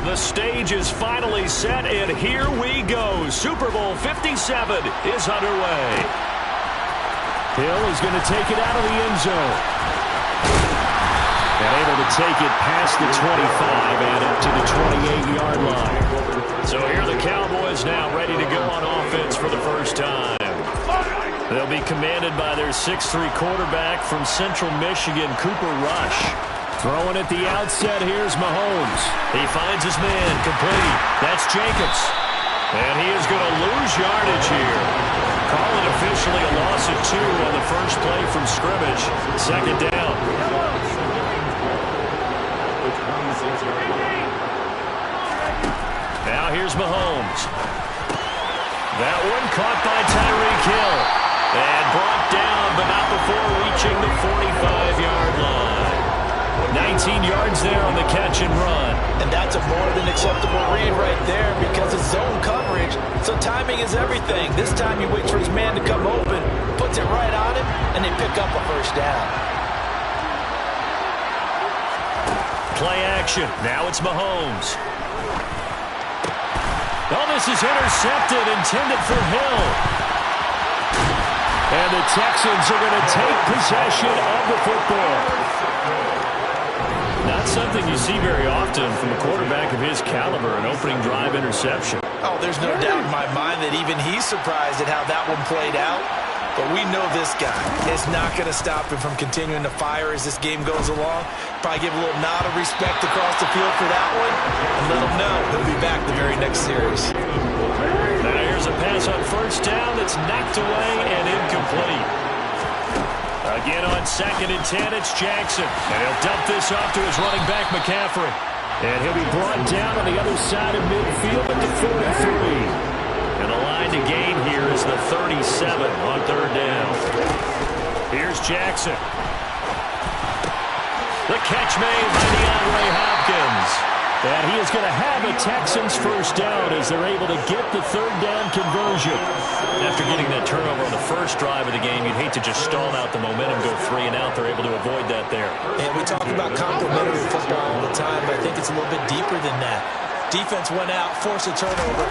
The stage is finally set, and here we go. Super Bowl 57 is underway. Hill is going to take it out of the end zone. And able to take it past the 25 and up to the 28-yard line. So here are the Cowboys now ready to go on offense for the first time. They'll be commanded by their 6'3" quarterback from Central Michigan, Cooper Rush. Throwing at the outset, here's Mahomes. He finds his man, complete. That's Jacobs. And he is going to lose yardage here. Call it officially a loss of 2 on the first play from scrimmage. Second down. Now here's Mahomes. That one caught by Tyreek Hill. And brought down, but not before reaching the 45-yard line. 19 yards there on the catch and run. And that's a more than acceptable read right there because it's zone coverage, so timing is everything. This time he waits for his man to come open, puts it right on him, and they pick up a first down. Play action. Now it's Mahomes. Oh, this is intercepted, intended for Hill. And the Texans are going to take possession of the football. Not something you see very often from a quarterback of his caliber, an opening drive interception. Oh, there's no doubt in my mind that even he's surprised at how that one played out. But we know this guy is not going to stop him from continuing to fire as this game goes along. Probably give a little nod of respect across the field for that one and let him know he'll be back the very next series. Now here's a pass on first down that's knocked away and incomplete. Again on 2nd and 10, it's Jackson. And he'll dump this off to his running back, McCaffrey. And he'll be brought down on the other side of midfield at the 43. And the line to gain here is the 37 on third down. Here's Jackson. The catch made by DeAndre Hopkins. And he is going to have a Texans first down as they're able to get the third down conversion. After getting that turnover on the first drive of the game, you'd hate to just stall out the momentum, go 3 and out. They're able to avoid that there. And we talk about complementary football all the time, but I think it's a little bit deeper than that. Defense went out, forced a turnover,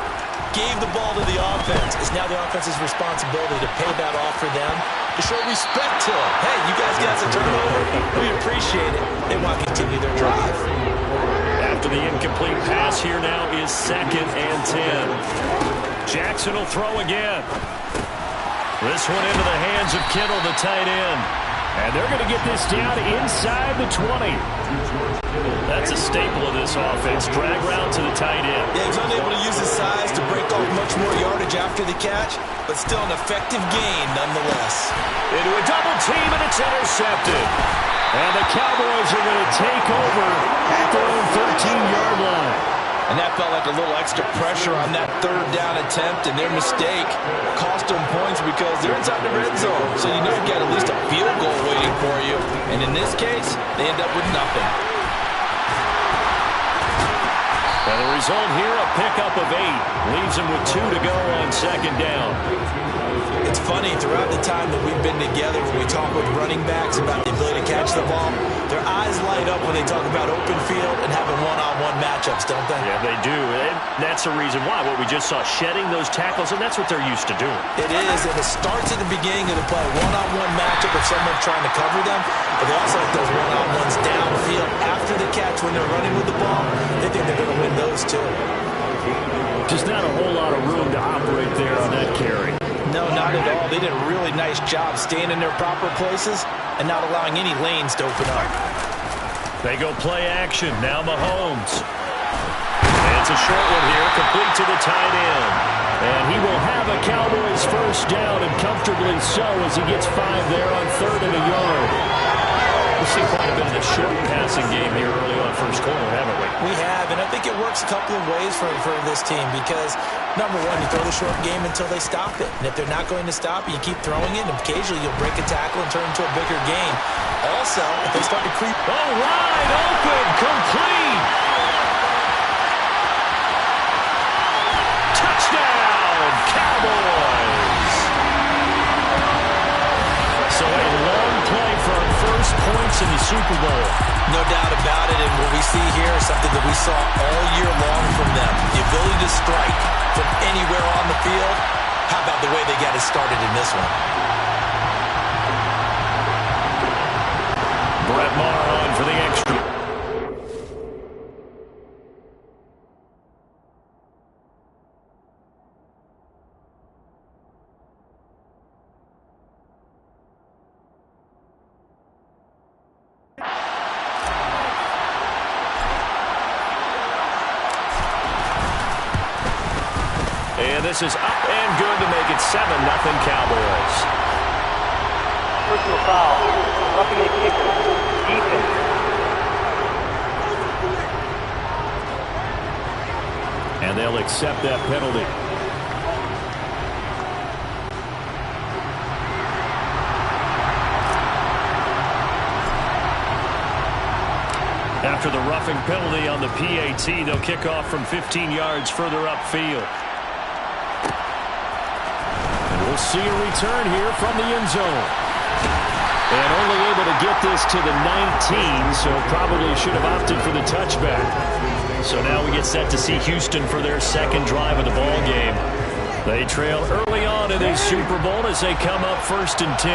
gave the ball to the offense. It's now the offense's responsibility to pay that off for them, to show respect to them. Hey, you guys got a turnover? We appreciate it. They want to continue their drive. After the incomplete pass, here now is 2nd and 10. Jackson will throw again. This one into the hands of Kittle, the tight end. And they're going to get this down inside the 20. That's a staple of this offense. Drag route to the tight end. Yeah, he's unable to use his size to break off much more yardage after the catch, but still an effective gain nonetheless. Into a double team, and it's intercepted. And the Cowboys are going to take over at their own 13-yard line. And that felt like a little extra pressure on that third down attempt, and their mistake cost them points because they're inside the red zone. So you know you've got at least a field goal waiting for you. And in this case, they end up with nothing. And the result here, a pickup of 8. Leaves them with 2 to go on second down. It's funny, throughout the time that we've been together, when we talk with running backs about the ability to catch the ball, their eyes light up when they talk about open field and having one-on-one matchups, don't they? Yeah, they do. And that's the reason why. What we just saw, shedding those tackles, and that's what they're used to doing. It is, and it starts at the beginning of the play. One-on-one matchup if someone's trying to cover them, but they also like those one-on-ones downfield after the catch when they're running with the ball. They think they're going to win those too. Just not a whole lot of room to operate there on that carry. No, not at all. They did a really nice job staying in their proper places and not allowing any lanes to open up. They go play action. Now Mahomes. And it's a short one here, complete to the tight end. And he will have a Cowboys first down, and comfortably so as he gets 5 there on 3rd and a yard. We've seen quite a bit of the short passing game here early on first quarter, haven't we? We have, and I think it works a couple of ways for this team because, number one, you throw the short game until they stop it. And if they're not going to stop it, you keep throwing it, and occasionally you'll break a tackle and turn it into a bigger gain. Also, if they start to creep... Oh, wide open, complete! Touchdown, Cowboys! So a long play for our first points in the Super Bowl. No doubt about it, and what we see here is something that we saw all year long from them. The ability to strike from anywhere on the field. How about the way they got it started in this one? Brett Maher on for the extra. And this is up and good to make it 7-0 Cowboys. Personal foul. Roughing the kicker. Defense. And they'll accept that penalty. After the roughing penalty on the PAT, they'll kick off from 15 yards further upfield. We'll see a return here from the end zone. And only able to get this to the 19, so probably should have opted for the touchback. So now we get set to see Houston for their second drive of the ball game. They trail early on in this Super Bowl as they come up 1st and 10.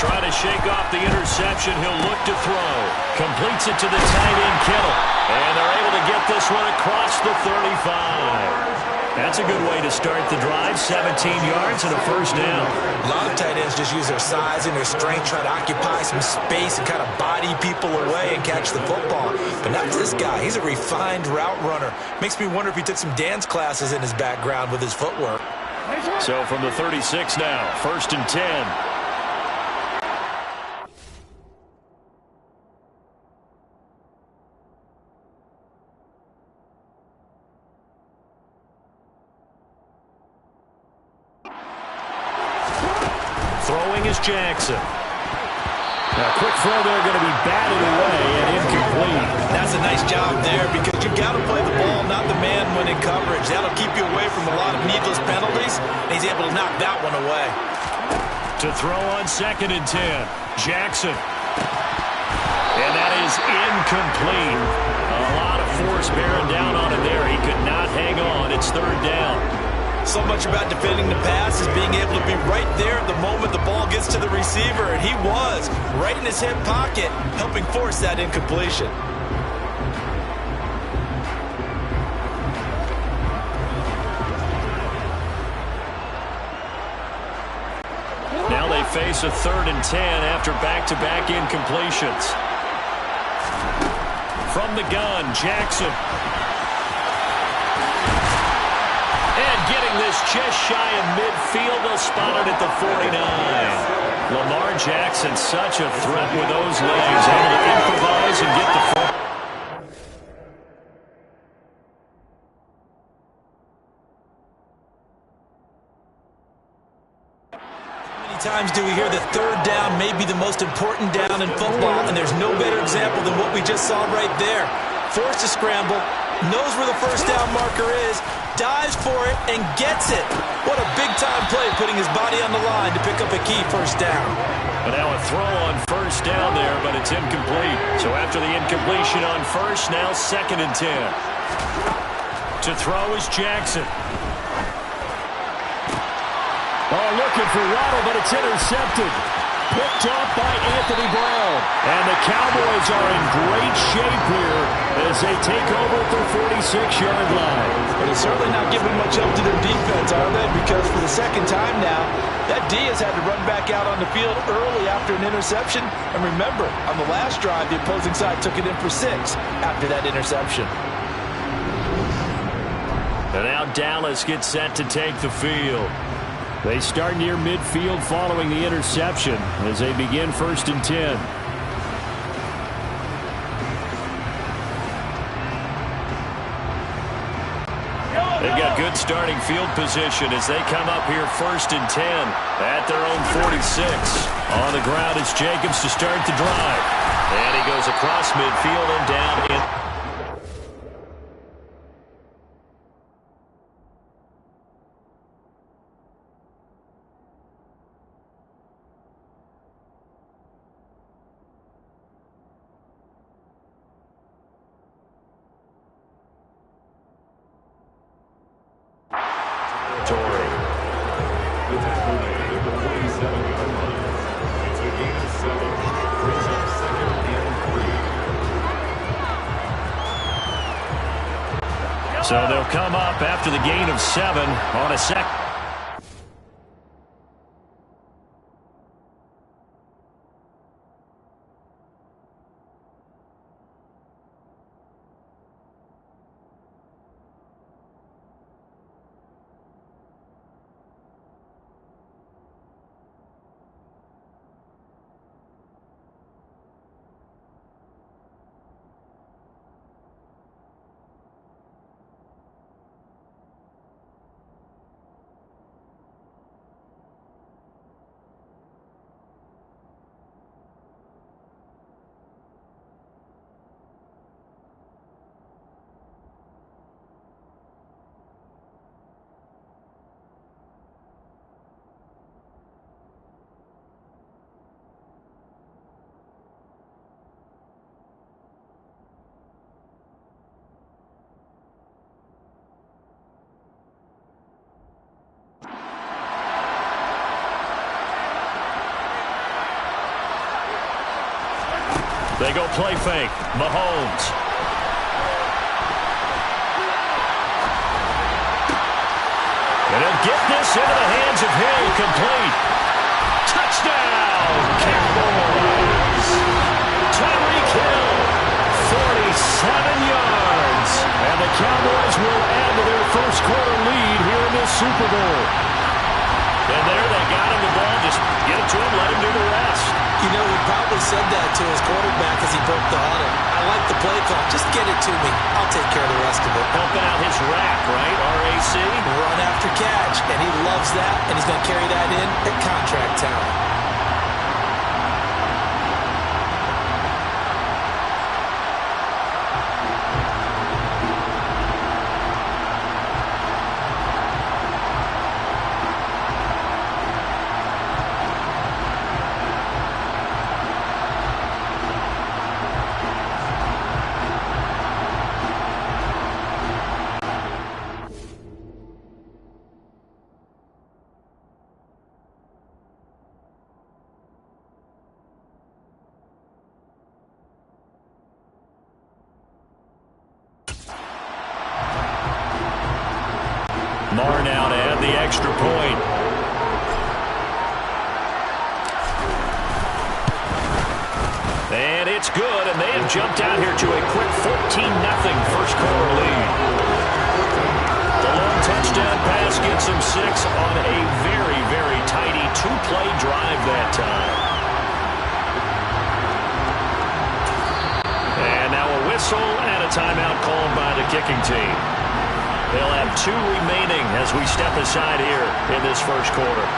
Try to shake off the interception. He'll look to throw. Completes it to the tight end, Kittle. And they're able to get this one across the 35. That's a good way to start the drive. 17 yards and a first down. A lot of tight ends just use their size and their strength, try to occupy some space and kind of body people away and catch the football. But not this guy. He's a refined route runner. Makes me wonder if he took some dance classes in his background with his footwork. So from the 36 now, 1st and 10. Throwing is Jackson. Now, quick throw there, going to be batted away and incomplete. That's a nice job there because you've got to play the ball, not the man when in coverage. That'll keep you away from a lot of needless penalties, and he's able to knock that one away. To throw on 2nd and 10, Jackson. And that is incomplete. A lot of force bearing down on him there. He could not hang on. It's 3rd down. So much about defending the pass is being able to be right there at the moment the ball gets to the receiver, and he was right in his hip pocket, helping force that incompletion. Now they face a 3rd and 10 after back-to-back incompletions. From the gun, Jackson. Getting this just shy of midfield. They'll spot it at the 49. Lamar Jackson, such a threat with those legs. Able to improvise and get the foot. How many times do we hear that 3rd down may be the most important down in football? And there's no better example than what we just saw right there. Forced to scramble, knows where the 1st down marker is, dives for it, and gets it. What a big-time play, putting his body on the line to pick up a key 1st down. But now a throw on 1st down there, but it's incomplete. So after the incompletion on 1st, now 2nd and 10. To throw is Jackson. Oh, looking for Waddle, but it's intercepted. Picked off by Anthony Brown. And the Cowboys are in great shape here as they take over at their 46-yard line. But they're certainly not giving much help to their defense, are they? Because for the 2nd time now, that D has had to run back out on the field early after an interception. And remember, on the last drive, the opposing side took it in for 6 after that interception. And now Dallas gets set to take the field. They start near midfield following the interception as they begin 1st and 10. They've got good starting field position as they come up here 1st and 10 at their own 46. On the ground, it's Jacobs to start the drive. And he goes across midfield and down in. So they'll come up after the gain of 7 on a second. They go play fake. Mahomes. And he'll get this into the hands of Hill. Complete. Touchdown, Cowboys. Tyreek Hill, 47 yards. And the Cowboys will add to their first quarter lead here in this Super Bowl. And there they got him the ball. Just get it to him, let him do the rest. You know, he probably said that to his quarterback as he broke the huddle. I like the play call. Just get it to me. I'll take care of the rest of it. Helping out his rack, right? RAC. Run after catch. And he loves that, and he's going to carry that in at contract talent. Marr now to add the extra point. And it's good, and they have jumped out here to a quick 14-0 first quarter lead. The long touchdown pass gets them 6 on a very, very tidy 2-play drive that time. And now a whistle and a timeout called by the kicking team. They'll have 2 remaining as we step aside here in this first quarter.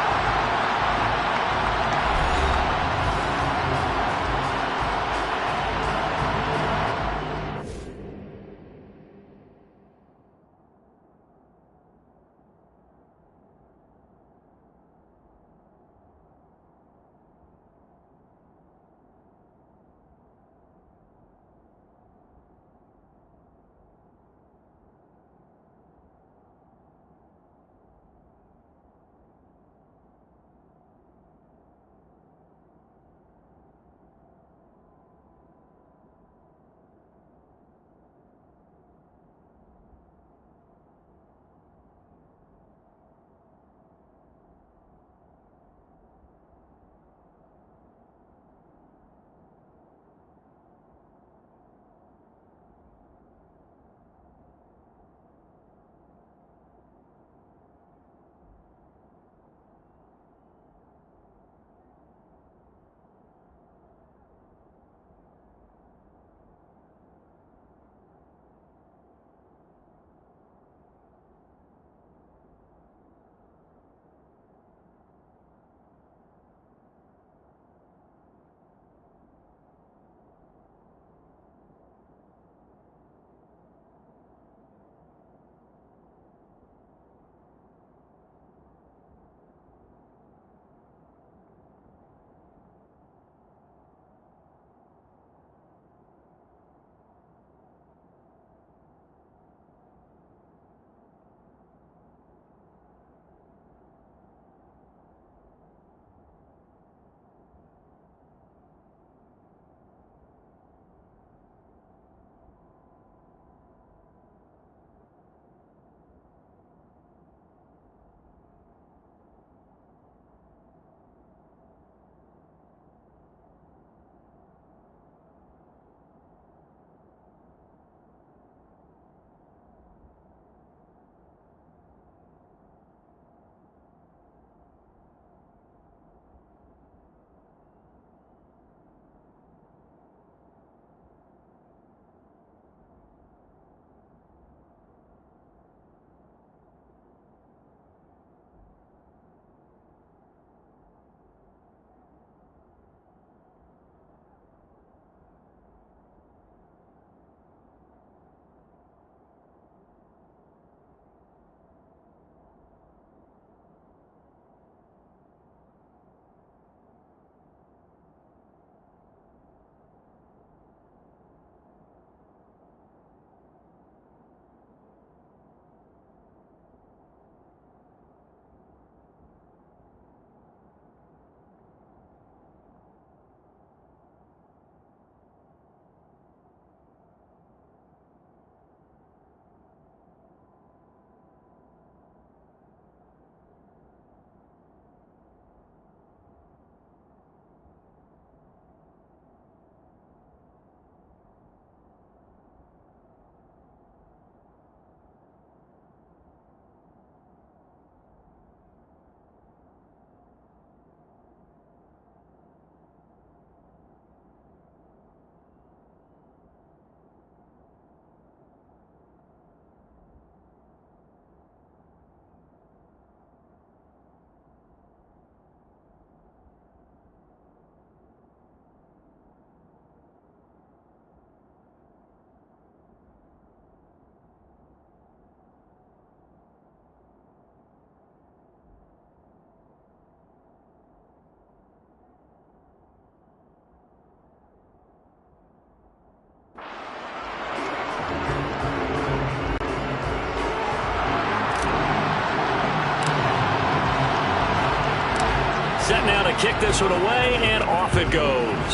kick this one away, and off it goes.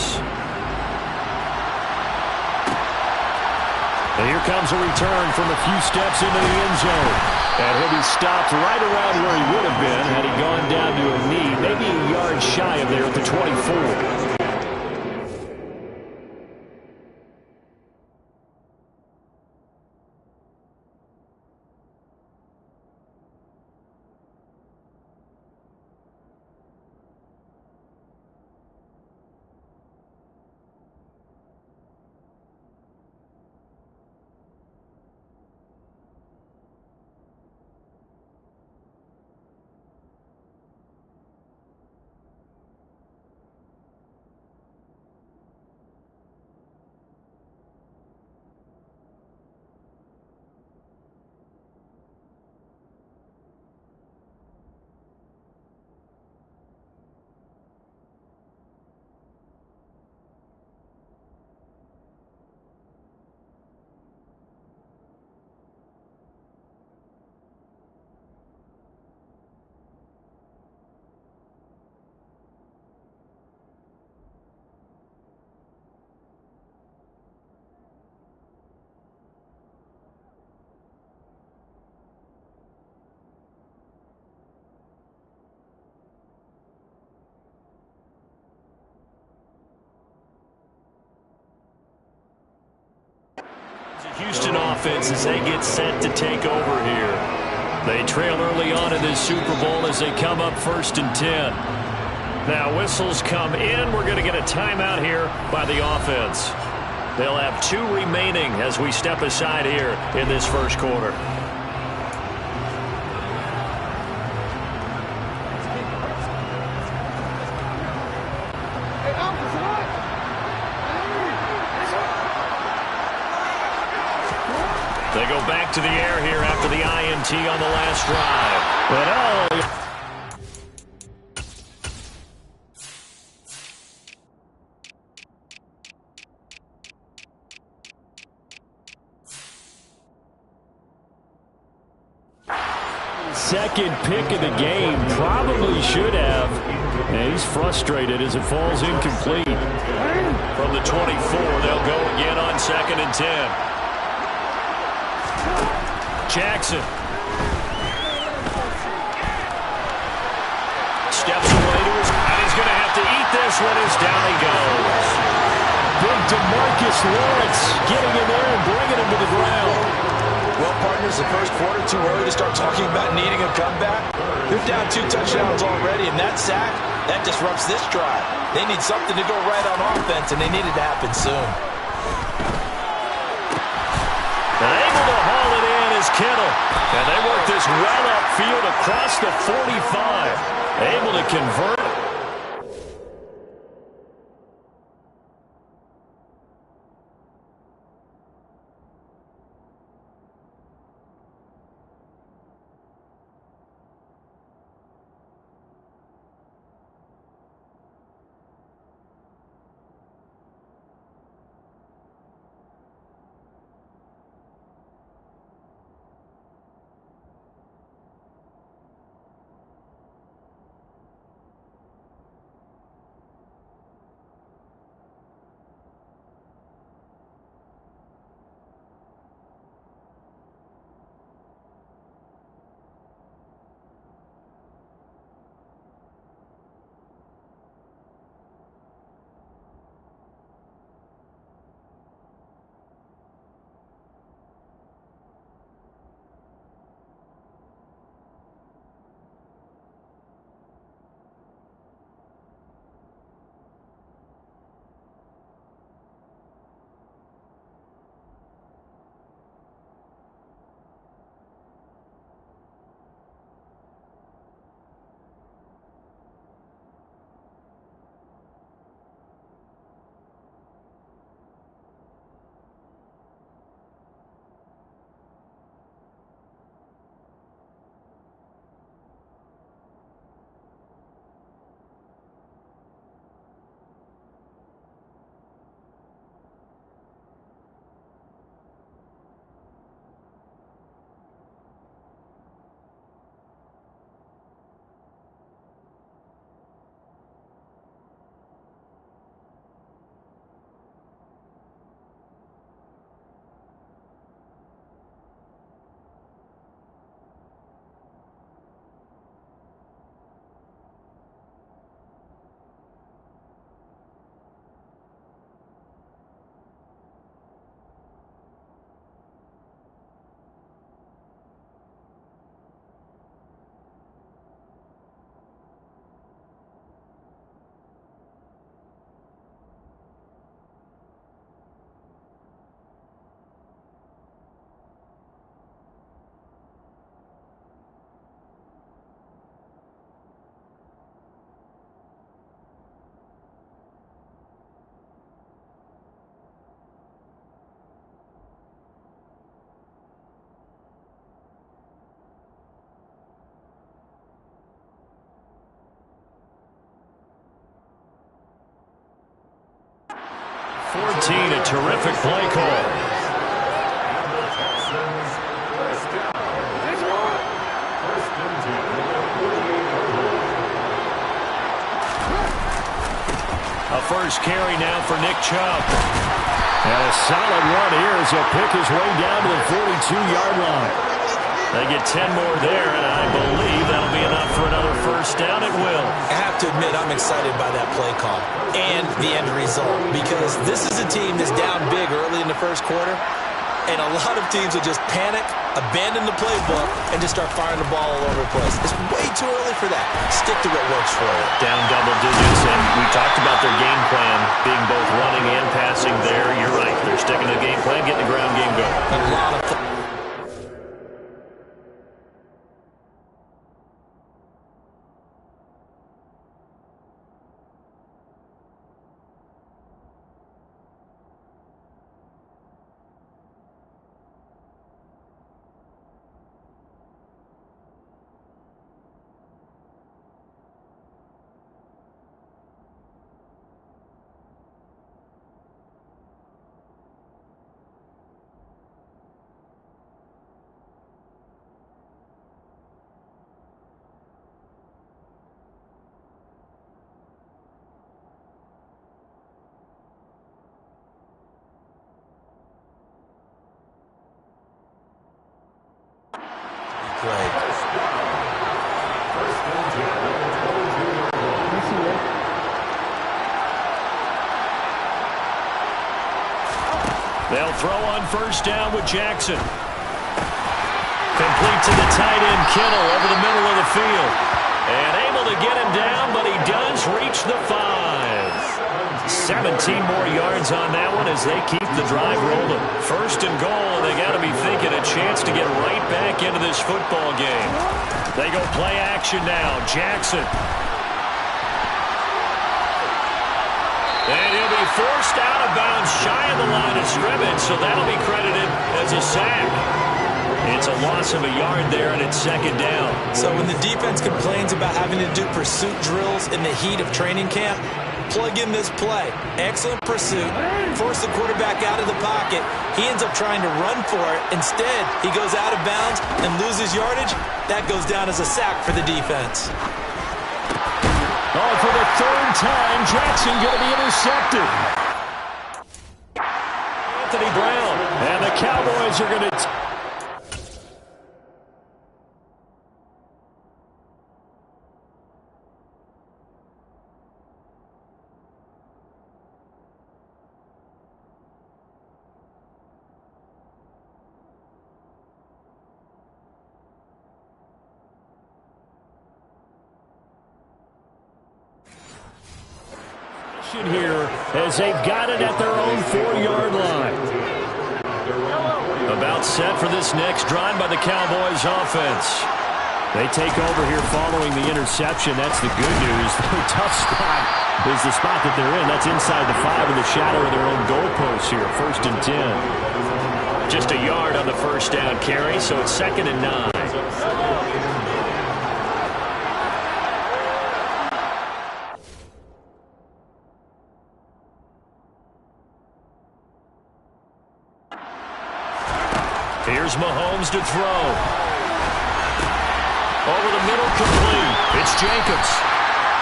And here comes a return from a few steps into the end zone. And he'll be stopped right around where he would have been had he gone down to a knee, maybe a yard shy of there at the 24. Houston offense as they get set to take over here. They trail early on in this Super Bowl as they come up 1st and 10. Now whistles come in. We're going to get a timeout here by the offense. They'll have 2 remaining as we step aside here in this first quarter. They go back to the air here after the INT on the last drive. But second pick of the game, probably should have. And he's frustrated as it falls incomplete. From the 24, they'll go again on 2nd and 10. Jackson steps away to his, and he's going to have to eat this one as down he goes. Big DeMarcus Lawrence getting in there and bringing him to the ground. Well, partners, the first quarter too early to start talking about needing a comeback. They're down 2 touchdowns already, and that sack, that disrupts this drive. They need something to go right on offense, and they need it to happen soon. And able to haul it in is Kittle. And they work this well upfield across the 45. Able to convert. 14, a terrific play call. A first carry now for Nick Chubb. And a solid run here as he'll pick his way down to the 42-yard line. They get 10 more there, and I believe that'll be enough for another first down. It will. I have to admit, I'm excited by that play call and the end result, because this is a team that's down big early in the first quarter, and a lot of teams will just panic, abandon the playbook, and just start firing the ball all over the place. It's way too early for that. Stick to what works for you. Down double digits, and we talked about their game plan being both running and passing there. You're right. They're sticking to the game plan, getting the ground game going. A lot of play. They'll throw on first down with Jackson. Complete to the tight end, Kittle, over the middle of the field. And able to get him down, but he does reach the 5. 17 more yards on that one as they keep the drive rolling. First and goal, and they got to be thinking a chance to get right back into this football game. They go play action now. Jackson. And he'll be forced out of bounds shy of the line of scrimmage, so that'll be credited as a sack. It's a loss of a yard there, and it's second down. So when the defense complains about having to do pursuit drills in the heat of training camp, plug in this play. Excellent pursuit. Force the quarterback out of the pocket. He ends up trying to run for it. Instead, he goes out of bounds and loses yardage. That goes down as a sack for the defense. Oh, for the third time, Jackson going to be intercepted. Anthony Brown. And the Cowboys are going to... here as they've got it at their own 4-yard line. About set for this next drive by the Cowboys offense. They take over here following the interception. That's the good news. The tough spot is the spot that they're in. That's inside the 5 in the shadow of their own goalposts here. First and 10. Just a yard on the first down carry, so it's second and 9. Here's Mahomes to throw. Over the middle, complete. It's Jacobs.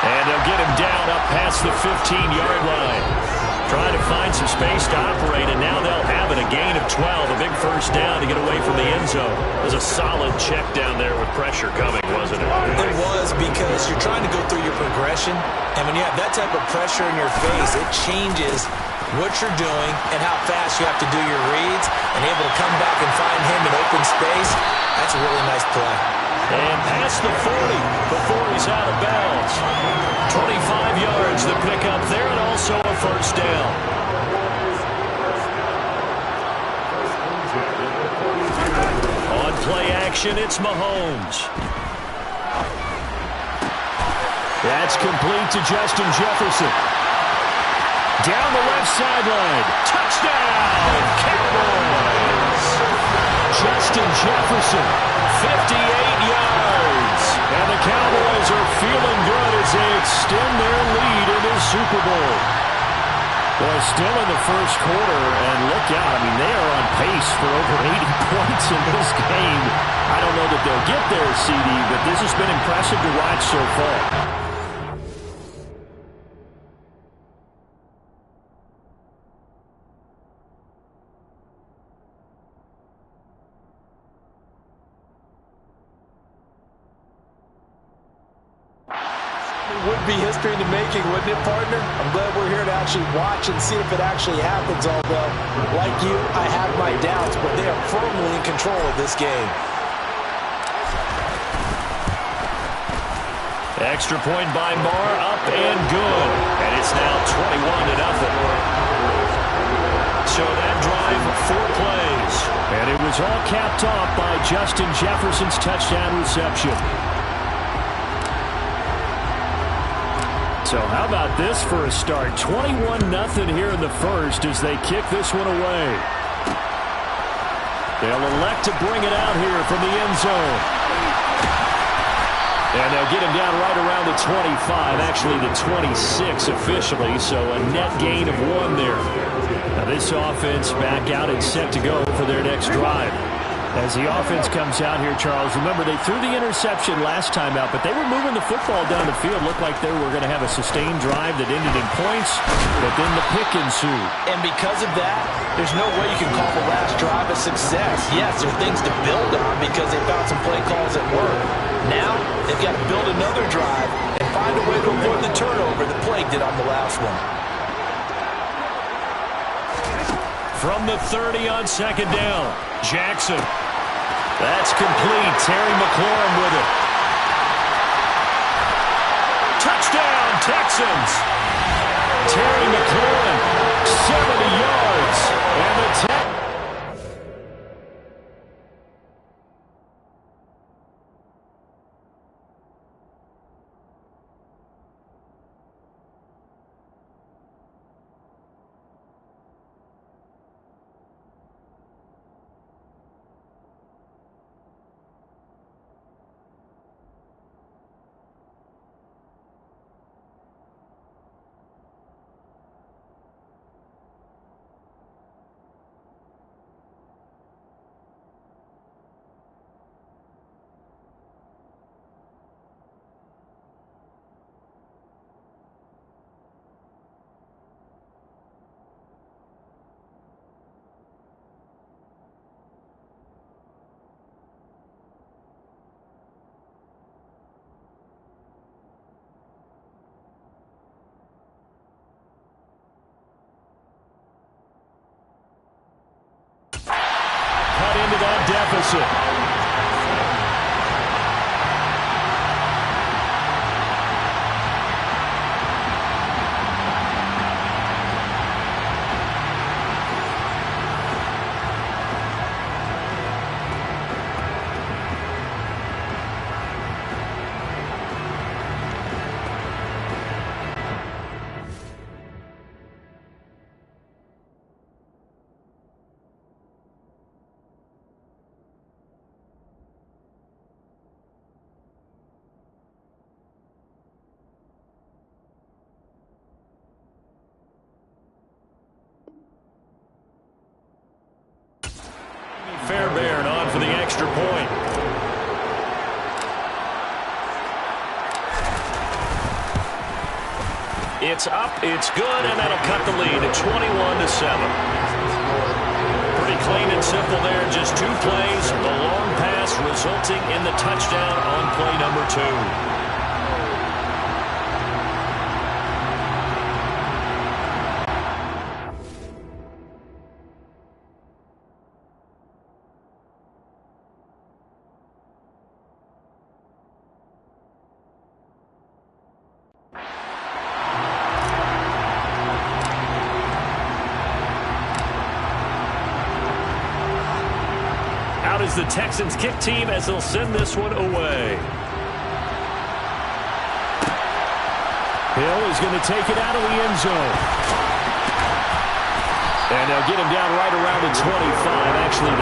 And they'll get him down up past the 15-yard line. Trying to find some space to operate, and now they'll have it. A gain of 12. A big first down to get away from the end zone. It was a solid check down there with pressure coming, wasn't it? It was, because you're trying to go through your progression, and when you have that type of pressure in your face, it changes what you're doing and how fast you have to do your reads, and able to come back and find him in open space. That's a really nice play. And past the 40 before he's out of bounds. 25 yards to pick up there, and also a first down. On play action, it's Mahomes. That's complete to Justin Jefferson. Down the left sideline. Touchdown, Cowboys. Justin Jefferson, 58 yards. And the Cowboys are feeling good as they extend their lead in the Super Bowl. Boy, still in the first quarter, and look out. I mean, they are on pace for over 80 points in this game. I don't know that they'll get there, CD, but this has been impressive to watch so far. Would be history in the making, wouldn't it, partner? I'm glad we're here to actually watch and see if it actually happens, although, like you, I have my doubts, but they are firmly in control of this game. Extra point by Marr, up and good. And it's now 21-0. So that drive, 4 plays. And it was all capped off by Justin Jefferson's touchdown reception. So how about this for a start? 21-0 here in the first as they kick this one away. They'll elect to bring it out here from the end zone. And they'll get him down right around the 25, actually the 26 officially, so a net gain of 1 there. Now this offense back out and set to go for their next drive. As the offense comes out here, Charles, remember they threw the interception last time out, but they were moving the football down the field. Looked like they were going to have a sustained drive that ended in points, but then the pick ensued. And because of that, there's no way you can call the last drive a success. Yes, there are things to build on because they found some play calls at work. Now, they've got to build another drive and find a way to avoid the turnover that plagued it on the last one. From the 30 on second down, Jackson. That's complete. Terry McLaurin with it. Touchdown, Texans. Terry McLaurin, 70 yards. And the into that deficit. Fairbairn on for the extra point. It's up, it's good, and that'll cut the lead to 21-7. Pretty clean and simple there, just 2 plays. The long pass resulting in the touchdown on play number 2. Is the Texans kick team as they'll send this one away. Hill is going to take it out of the end zone. And they'll get him down right around the 25. Actually,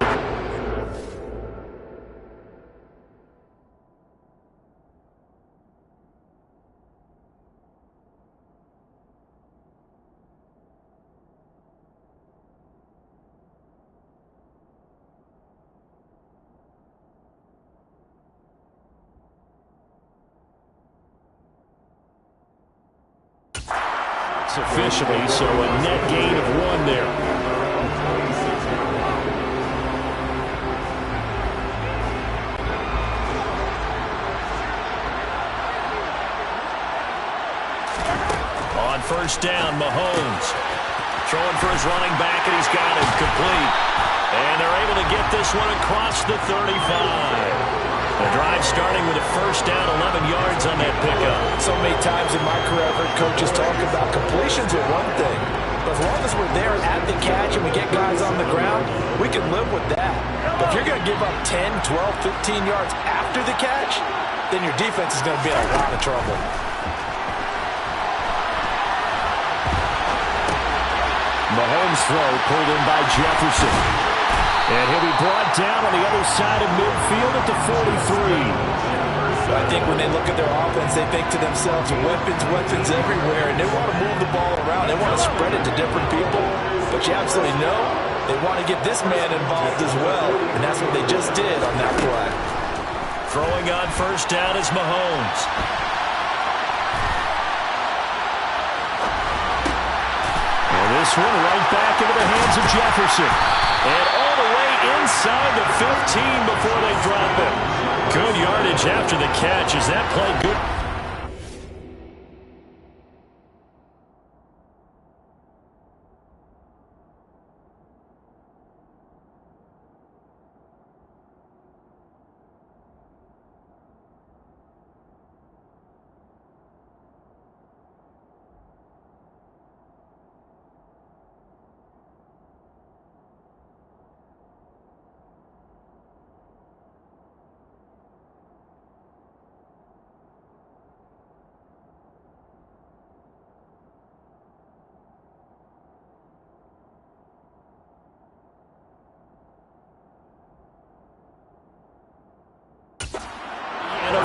officially, so a net gain of 1 there. On first down, Mahomes throwing for his running back, and he's got him complete. And they're able to get this one across the 35. The drive starting with a first down, 11 yards on that pickup. So many times in my career, I've heard coaches talk about completions are one thing. But as long as we're there at the catch and we get guys on the ground, we can live with that. But if you're going to give up 10, 12, 15 yards after the catch, then your defense is going to be in a lot of trouble. Mahomes' throw pulled in by Jefferson. And he'll be brought down on the other side of midfield at the 43. I think when they look at their offense, they think to themselves, weapons everywhere, and they want to move the ball around. They want to spread it to different people. But you absolutely know they want to get this man involved as well, and that's what they just did on that play. Throwing on first down is Mahomes. And this one right back into the hands of Jefferson. And all the way inside the 15 before they drop it. Good yardage after the catch. Is that play good?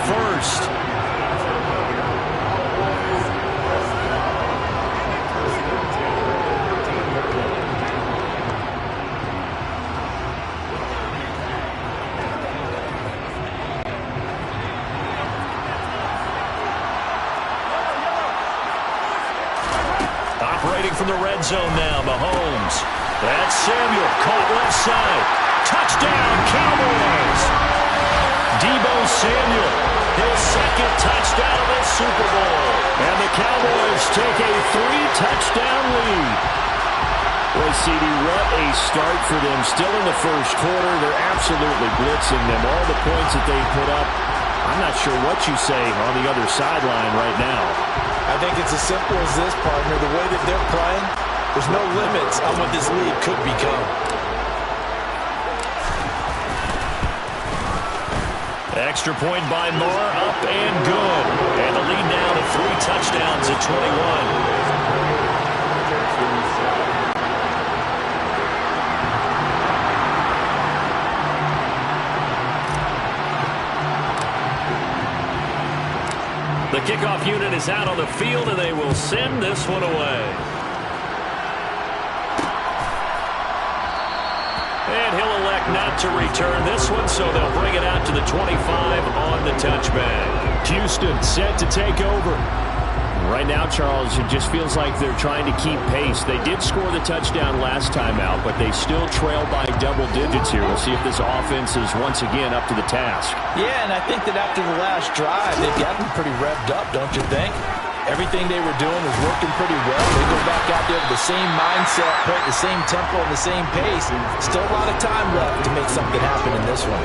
First. Operating from the red zone now, Mahomes. That's Samuel, caught left side. Touchdown, Cowboys! Deebo Samuel, his second touchdown of the Super Bowl. And the Cowboys take a 3-touchdown lead. Boy, CD, what a start for them. Still in the first quarter, they're absolutely blitzing them. All the points that they put up, I'm not sure what you say on the other sideline right now. I think it's as simple as this, partner. The way that they're playing, there's no limits on what this league could become. Extra point by Moore, up and good. And the lead now to 3 touchdowns at 21. The kickoff unit is out on the field, and they will send this one away. And he'll elect not to return this one, so they'll bring it out to the 25 on the touchback. Houston set to take over. Right now, Charles, it just feels like they're trying to keep pace. They did score the touchdown last time out, but they still trail by double digits here. We'll see if this offense is once again up to the task. Yeah, and I think that after the last drive, they've gotten pretty revved up, don't you think? Everything they were doing was working pretty well. They go back out there with the same mindset, play at the same tempo and the same pace. Still a lot of time left to make something happen in this one.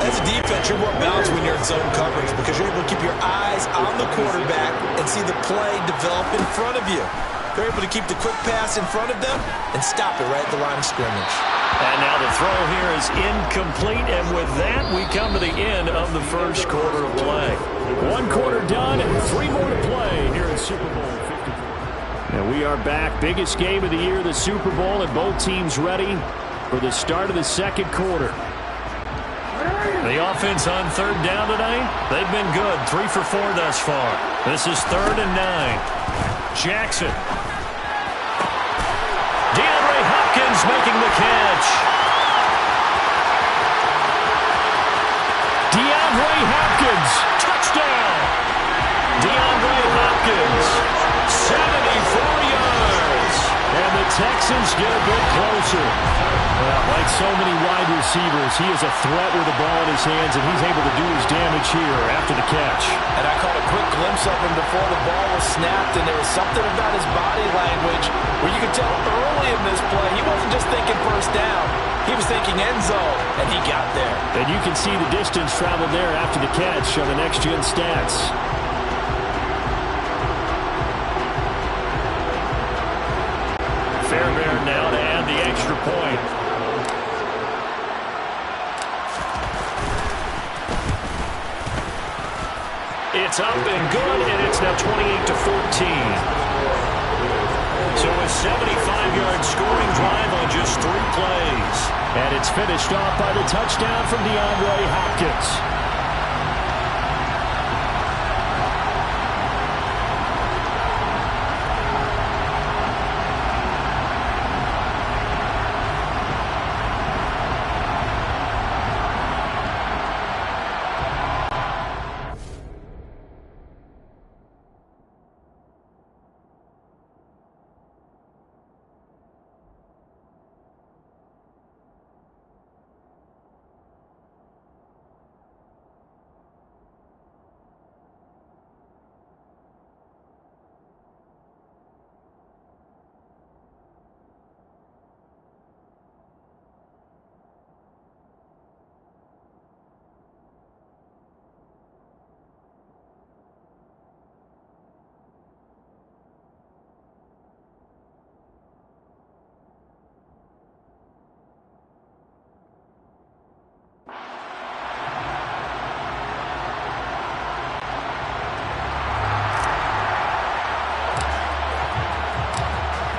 As a defense, you're more balanced when you're in zone coverage because you're able to keep your eyes on the quarterback and see the play develop in front of you. They're able to keep the quick pass in front of them and stop it right at the line of scrimmage. And now the throw here is incomplete, and with that, we come to the end of the first quarter of play. 1 quarter done and 3 more to play here in Super Bowl 54. And we are back. Biggest game of the year, the Super Bowl, and both teams ready for the start of the second quarter. The offense on third down tonight, they've been good. 3 for 4 thus far. This is 3rd and 9. Jackson. DeAndre Hopkins making the catch. DeAndre Hopkins, touchdown. DeAndre Hopkins, 74 Texans get a bit closer. Well, like so many wide receivers, he is a threat with the ball in his hands, and he's able to do his damage here after the catch. And I caught a quick glimpse of him before the ball was snapped, and there was something about his body language where you could tell early in this play he wasn't just thinking first down. He was thinking end zone, and he got there. And you can see the distance traveled there after the catch on the next-gen stats. Fairbairn now to add the extra point. It's up and good, and it's now 28-14. So a 75-yard scoring drive on just 3 plays. And it's finished off by the touchdown from DeAndre Hopkins.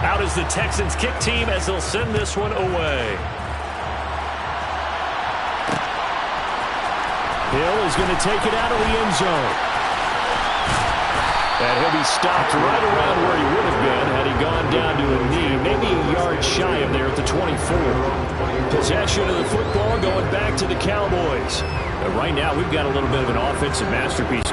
Out is the Texans kick team as they'll send this one away. Hill is going to take it out of the end zone. And he'll be stopped right around where he would have been had he gone down to a knee, maybe a yard shy of there at the 24. Possession of the football going back to the Cowboys. But right now we've got a little bit of an offensive masterpiece.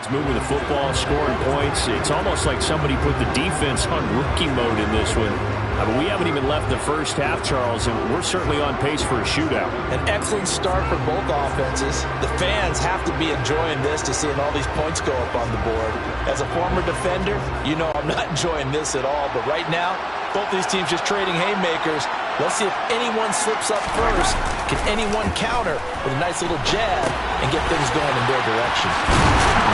Moving the football, scoring points. It's almost like somebody put the defense on rookie mode in this one. We haven't even left the first half, Charles, and we're certainly on pace for a shootout. An excellent start for both offenses. The fans have to be enjoying this to seeing all these points go up on the board. As a former defender, you know I'm not enjoying this at all. But right now, both these teams just trading haymakers. Let's see if anyone slips up first. Can anyone counter with a nice little jab and get things going in their direction?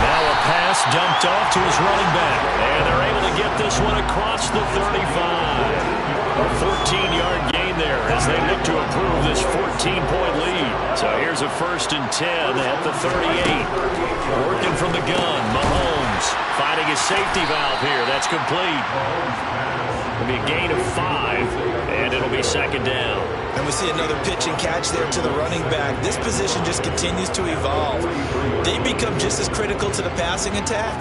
Now a pass dumped off to his running back. And they're able to get this one across the 35. A 14-yard gain there as they look to improve this 14-point lead. So here's a 1st and 10 at the 38. Working from the gun, Mahomes finding his safety valve here. That's complete. It'll be a gain of 5, and it'll be 2nd down. And we see another pitch and catch there to the running back. This position just continues to evolve. They become just as critical to the passing attack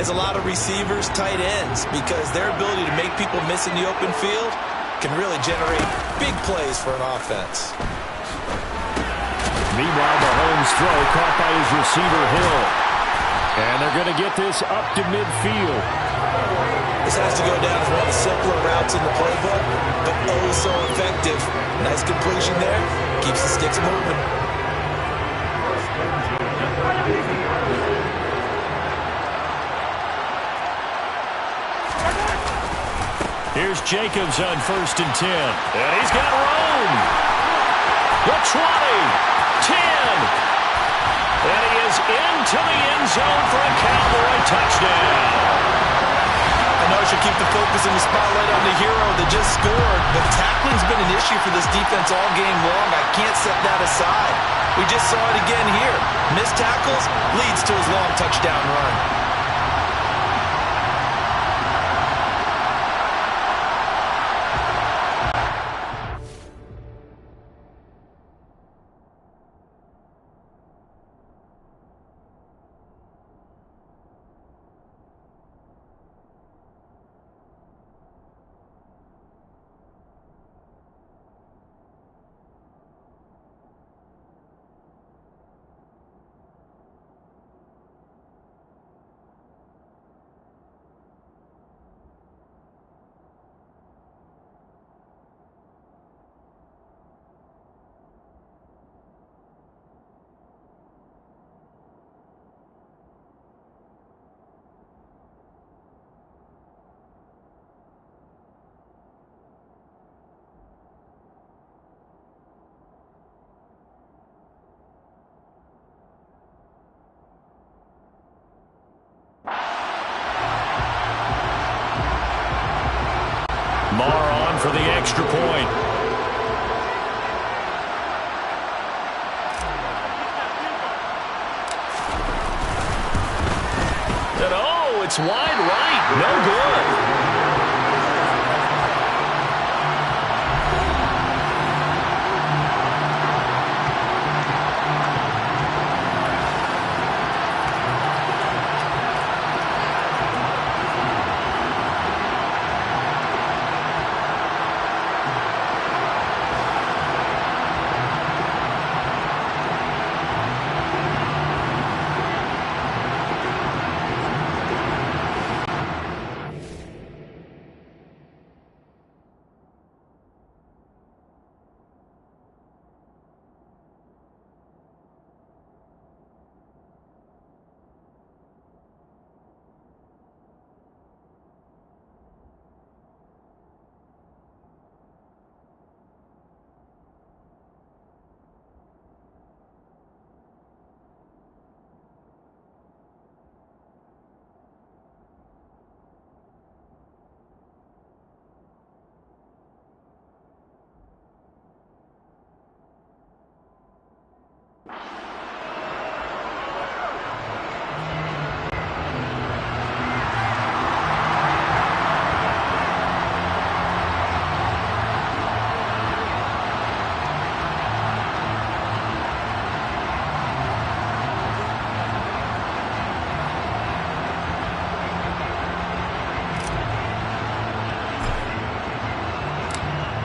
as a lot of receivers, tight ends, because their ability to make people miss in the open field can really generate big plays for an offense. Meanwhile, Mahomes' throw caught by his receiver, Hill. And they're going to get this up to midfield. This has to go down as one of the simpler routes in the playbook, but oh so effective. Nice completion there. Keeps the sticks moving. Here's Jacobs on 1st and 10. And he's got room. The 20, 10. And he is into the end zone for a Cowboy touchdown. I know I should keep the focus and the spotlight on the hero that just scored, but tackling's been an issue for this defense all game long. I can't set that aside. We just saw it again here. Missed tackles leads to his long touchdown run. Marr on for the extra point. And oh, it's wide right. No good.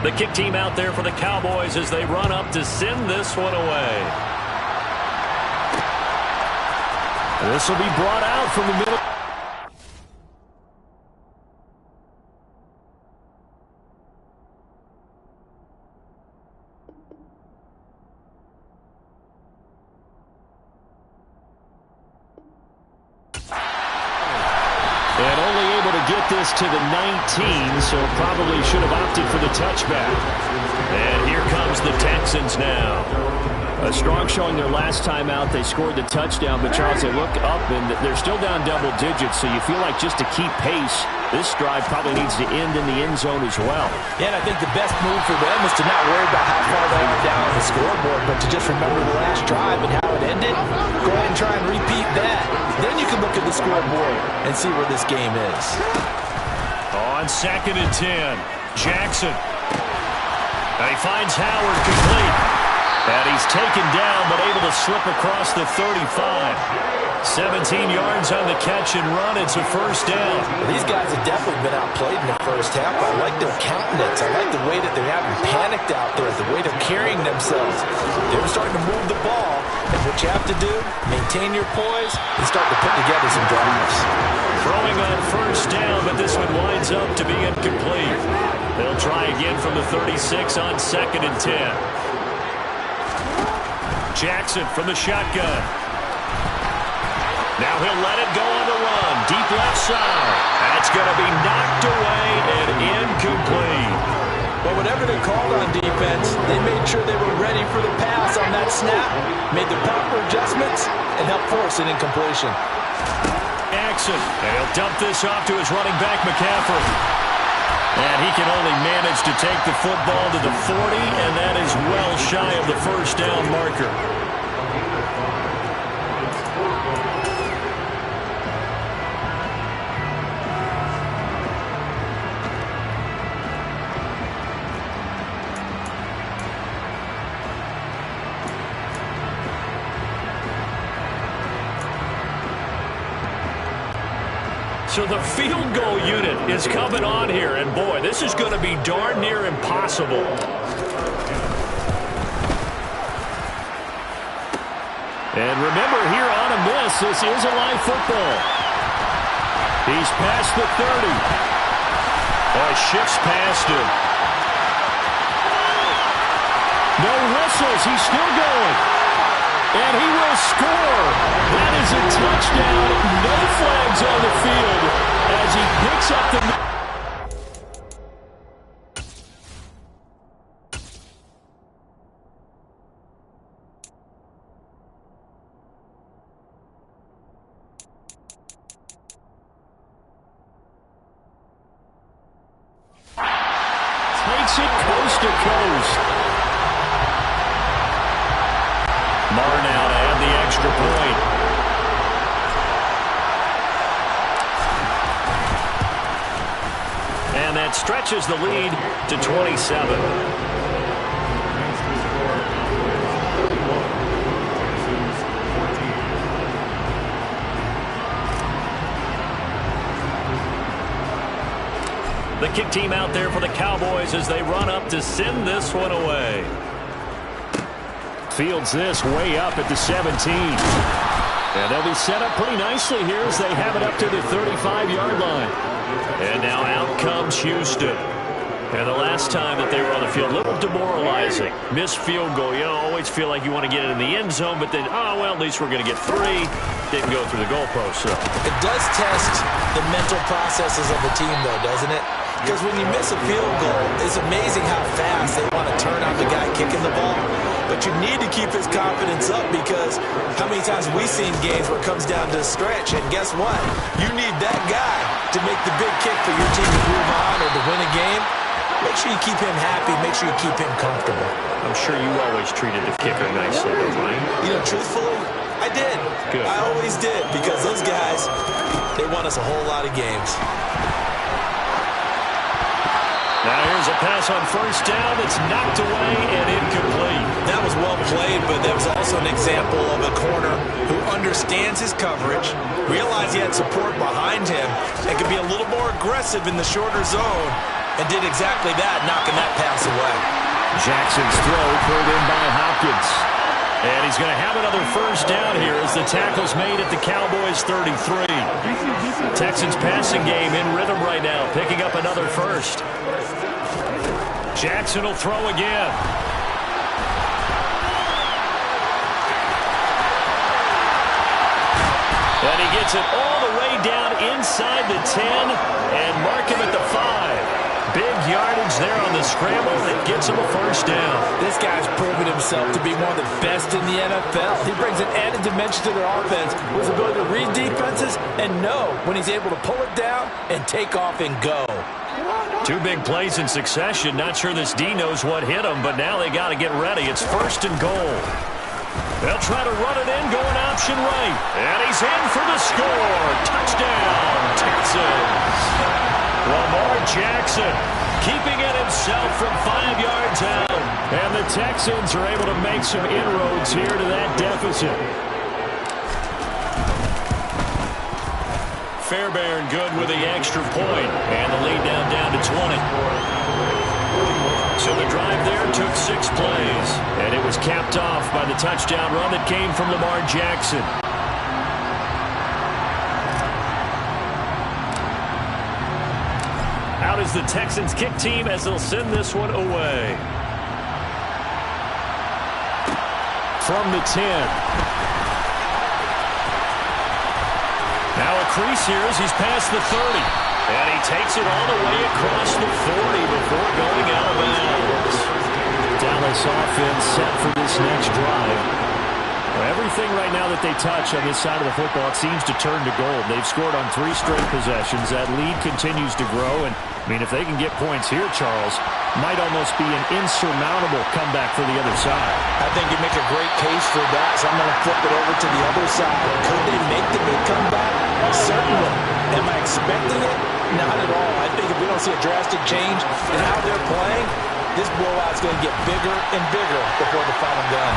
The kick team out there for the Cowboys as they run up to send this one away. This will be brought out from the middle. And only able to get this to the 19, so probably should have opted for the touchback. And here comes the Texans now. A strong showing their last time out. They scored the touchdown, but Charles, they look up and they're still down double digits, so you feel like just to keep pace, this drive probably needs to end in the end zone as well. Yeah, and I think the best move for them is to not worry about how far they are down on the scoreboard, but to just remember the last drive and how it ended. Go ahead and try and repeat that. Then you can look at the scoreboard and see where this game is. On 2nd and 10, Jackson. And he finds Howard complete. And he's taken down, but able to slip across the 35. 17 yards on the catch and run. It's a first down. These guys have definitely been outplayed in the first half. I like their countenance. I like the way that they haven't panicked out there, the way they're carrying themselves. They're starting to move the ball. And what you have to do, maintain your poise and start to put together some drives. Throwing on first down, but this one winds up to be incomplete. They'll try again from the 36 on 2nd and 10. Jackson from the shotgun. Now he'll let it go on the run. Deep left side. That's going to be knocked away and incomplete. But whatever they called on defense, they made sure they were ready for the pass on that snap, made the proper adjustments, and helped force an incompletion. Jackson. And he'll dump this off to his running back, McCaffrey. And he can only manage to take the football to the 40, and that is well shy of the first down marker. So the field goal unit is coming on here, and boy, this is going to be darn near impossible. And remember, here on a miss, this is a live football. He's past the 30. Oh, shifts past him. No whistles, he's still going. And he will score. That is a touchdown. No flags on the field as he picks up the... Takes it coast to coast. Marr now to add the extra point. And that stretches the lead to 27. The kick team out there for the Cowboys as they run up to send this one away. Fields this way up at the 17. And they'll be set up pretty nicely here as they have it up to the 35-yard line. And now out comes Houston. And the last time that they were on the field, a little demoralizing. Missed field goal. You always feel like you want to get it in the end zone, but then, oh, well, at least we're going to get 3. Didn't go through the goalpost, so. It does test the mental processes of the team, though, doesn't it? Because when you miss a field goal, it's amazing how fast they want to turn on the guy kicking the ball. But you need to keep his confidence up because how many times have we seen games where it comes down to a stretch, and guess what? You need that guy to make the big kick for your team to move on or to win a game. Make sure you keep him happy. Make sure you keep him comfortable. I'm sure you always treated the kicker nicely, though, Ryan. You know, truthfully, I did. Good. I always did because those guys, they won us a whole lot of games. Now here's a pass on first down. It's knocked away and incomplete. That was well played, but that was also an example of a corner who understands his coverage, realized he had support behind him, and could be a little more aggressive in the shorter zone, and did exactly that, knocking that pass away. Jackson's throw pulled in by Hopkins. And he's going to have another first down here as the tackle's made at the Cowboys' 33. Texans passing game in rhythm right now, picking up another first. Jackson will throw again. And he gets it all the way down inside the 10 and mark him at the 5. Big yardage there on the scramble. It gets him a first down. This guy's proven himself to be one of the best in the NFL. He brings an added dimension to their offense with his ability to read defenses and know when he's able to pull it down and take off and go. 2 big plays in succession. Not sure this D knows what hit him, but now they got to get ready. It's first and goal. They'll try to run it in, going option right. And he's in for the score. Touchdown, Texans. Lamar Jackson keeping it himself from 5 yards out. And the Texans are able to make some inroads here to that deficit. Fairbairn good with the extra point. And the lead down to 20. So the drive there took 6 plays. And it was capped off by the touchdown run that came from Lamar Jackson. Out is the Texans kick team as they'll send this one away. From the 10. Now a crease here as he's past the 30. And he takes it all the way across the 40 before going out of bounds. Dallas offense set for this next drive. Everything right now that they touch on this side of the football, it seems to turn to gold. They've scored on 3 straight possessions. That lead continues to grow. And, I mean, if they can get points here, Charles, might almost be an insurmountable comeback for the other side. I think you make a great case for that, so I'm going to flip it over to the other side. Could they make the big comeback? Certainly. Am I expecting it? Not at all. I think if we don't see a drastic change in how they're playing, this blowout's going to get bigger and bigger before the final gun.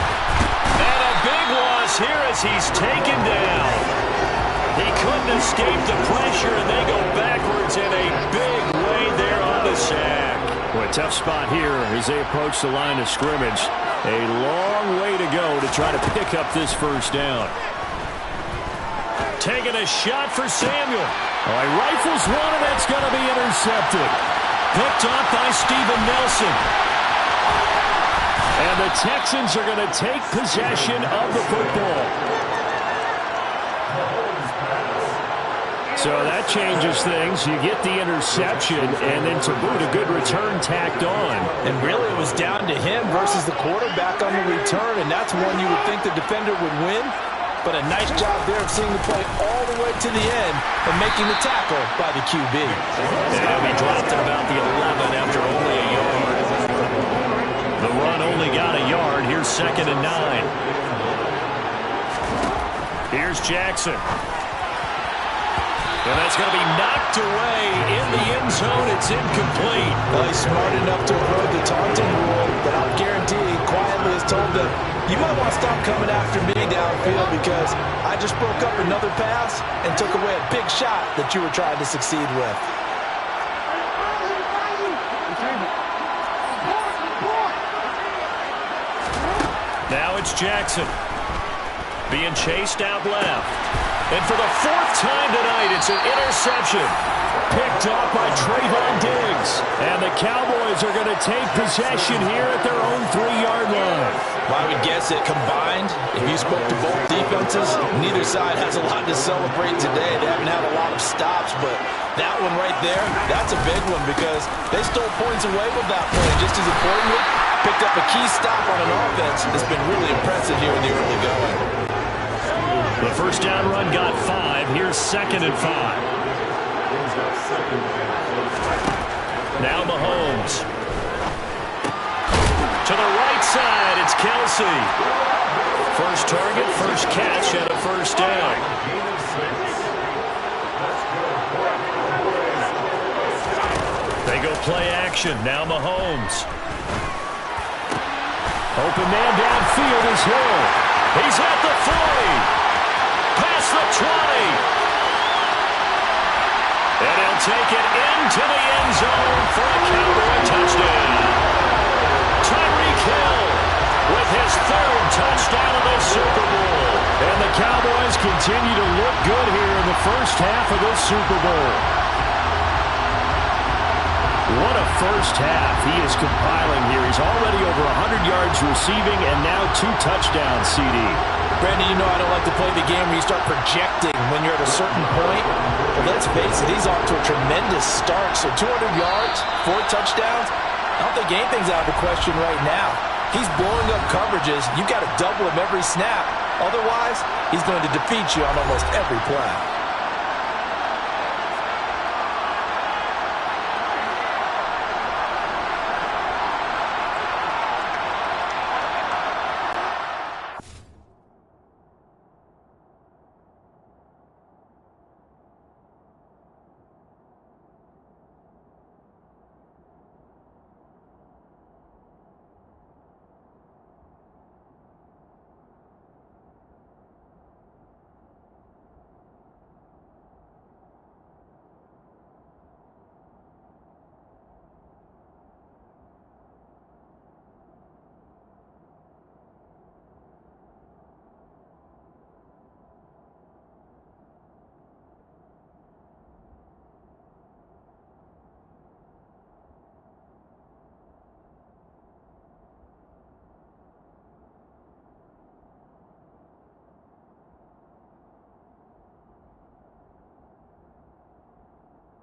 And a big loss here as he's taken down. He couldn't escape the pressure, and they go backwards in a big way there on the sack. Well, a tough spot here as they approach the line of scrimmage. A long way to go to try to pick up this first down. Taking a shot for Samuel. Oh, he rifles one, and it's going to be intercepted. Picked off by Steven Nelson. And the Texans are going to take possession of the football. So that changes things. You get the interception, and then to boot, a good return tacked on. And really, it was down to him versus the quarterback on the return, and that's one you would think the defender would win. But a nice job there of seeing the play all the way to the end and making the tackle by the QB. And he'll be dropped at about the 11 after only a yard. The run only got a yard. Here's 2nd and 9. Here's Jackson. And that's going to be knocked away in the end zone. It's incomplete. Well, he's smart enough to avoid the taunting rule, but I'll guarantee he quietly has told them, you might want to stop coming after me downfield because I just broke up another pass and took away a big shot that you were trying to succeed with. Now it's Jackson being chased out left. And for the 4th time tonight, it's an interception. Picked off by Trayvon Diggs. And the Cowboys are going to take possession here at their own 3-yard line. Well, I would guess that combined, if you spoke to both defenses, neither side has a lot to celebrate today. They haven't had a lot of stops, but that one right there, that's a big one because they stole points away with that play. Just as importantly, picked up a key stop on an offense that's been really impressive here in the early going. The first down run got 5. Here's 2nd and 5. Now Mahomes. To the right side, it's Kelsey. First target, first catch, and a first down. They go play action. Now Mahomes. Open man downfield is Hill. He's at the 40. Past the 20. And he'll take it into the end zone for a Cowboy touchdown. Tyreek Hill with his 3rd touchdown of the Super Bowl. And the Cowboys continue to look good here in the first half of this Super Bowl. What a first half he is compiling here. He's already over 100 yards receiving and now 2 touchdowns, CD. Brandon, you know I don't like to play the game where you start projecting when you're at a certain point. But let's face it, he's off to a tremendous start. So 200 yards, 4 touchdowns. I don't think anything's out of the question right now. He's blowing up coverages. You've got to double him every snap. Otherwise, he's going to defeat you on almost every play.